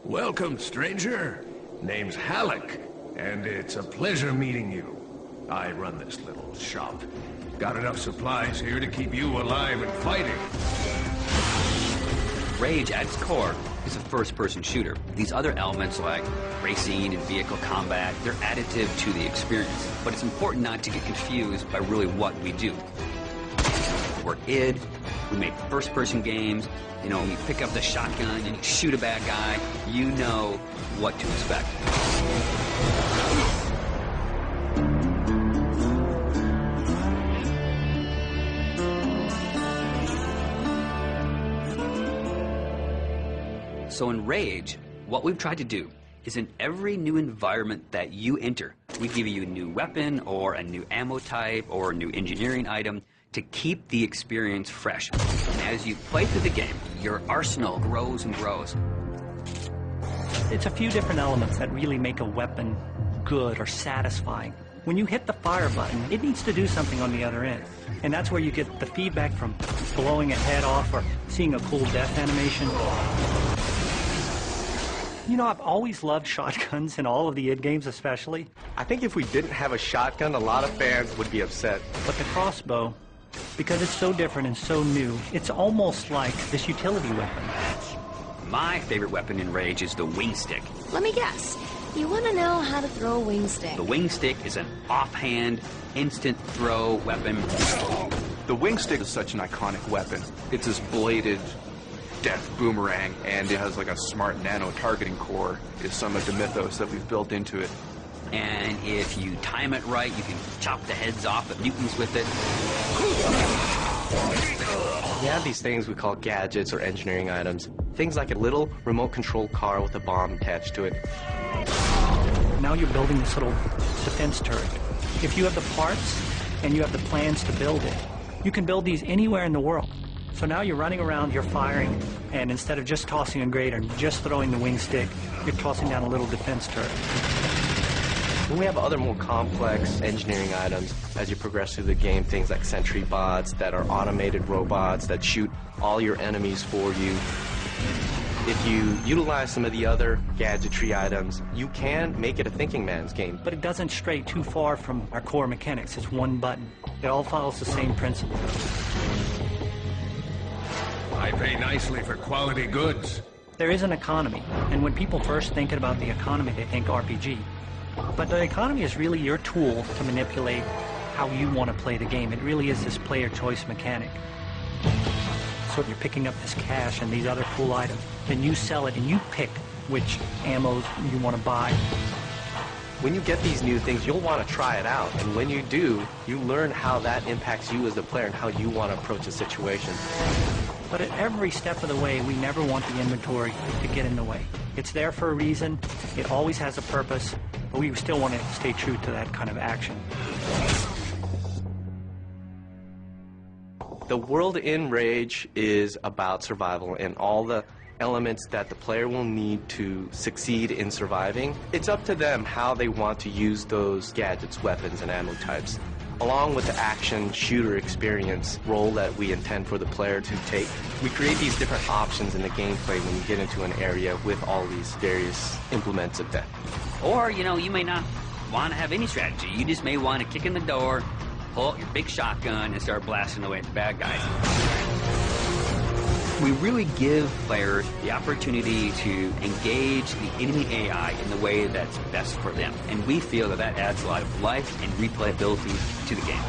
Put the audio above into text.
Welcome, stranger. Name's Halleck, and it's a pleasure meeting you. I run this little shop. Got enough supplies here to keep you alive and fighting. Rage, at its core, is a first-person shooter. These other elements like racing and vehicle combat, they're additive to the experience. But it's important not to get confused by really what we do. We're id, we make first-person games. You know, when you pick up the shotgun and you shoot a bad guy, you know what to expect. So in Rage, what we've tried to do is in every new environment that you enter, we give you a new weapon or a new ammo type or a new engineering item to keep the experience fresh. And as you play through the game, your arsenal grows and grows. It's a few different elements that really make a weapon good or satisfying. When you hit the fire button, it needs to do something on the other end. And that's where you get the feedback from blowing a head off or seeing a cool death animation. You know, I've always loved shotguns in all of the id games especially. I think if we didn't have a shotgun, a lot of fans would be upset. But the crossbow, because it's so different and so new, it's almost like this utility weapon. My favorite weapon in Rage is the wing stick. Let me guess. You want to know how to throw a wing stick. The wing stick is an offhand, instant throw weapon. The wing stick is such an iconic weapon. It's this bladed death boomerang, and it has like a smart nano targeting core is some of the mythos that we've built into it. And if you time it right, you can chop the heads off of mutants with it. We have these things we call gadgets or engineering items. Things like a little remote control car with a bomb attached to it. Now you're building this little defense turret. If you have the parts and you have the plans to build it, you can build these anywhere in the world. So now you're running around, you're firing, and instead of just tossing a grate and just throwing the wing stick, you're tossing down a little defense turret. Then we have other more complex engineering items as you progress through the game, things like sentry bots that are automated robots that shoot all your enemies for you. If you utilize some of the other gadgetry items, you can make it a thinking man's game. But it doesn't stray too far from our core mechanics. It's one button. It all follows the same principle. I pay nicely for quality goods. There is an economy, and when people first think about the economy, they think RPG. But the economy is really your tool to manipulate how you want to play the game. It really is this player choice mechanic. So if you're picking up this cash and these other cool items, then you sell it and you pick which ammo you want to buy. When you get these new things, you'll want to try it out. And when you do, you learn how that impacts you as the player and how you want to approach a situation. But at every step of the way, we never want the inventory to get in the way. It's there for a reason. It always has a purpose. But we still want to stay true to that kind of action. The world in Rage is about survival and all the elements that the player will need to succeed in surviving. It's up to them how they want to use those gadgets, weapons, and ammo types. Along with the action shooter experience role that we intend for the player to take, we create these different options in the gameplay when you get into an area with all these various implements of death. Or, you know, you may not want to have any strategy. You just may want to kick in the door, pull out your big shotgun, and start blasting away at the bad guys. We really give players the opportunity to engage the enemy AI in the way that's best for them. And we feel that that adds a lot of life and replayability to the game.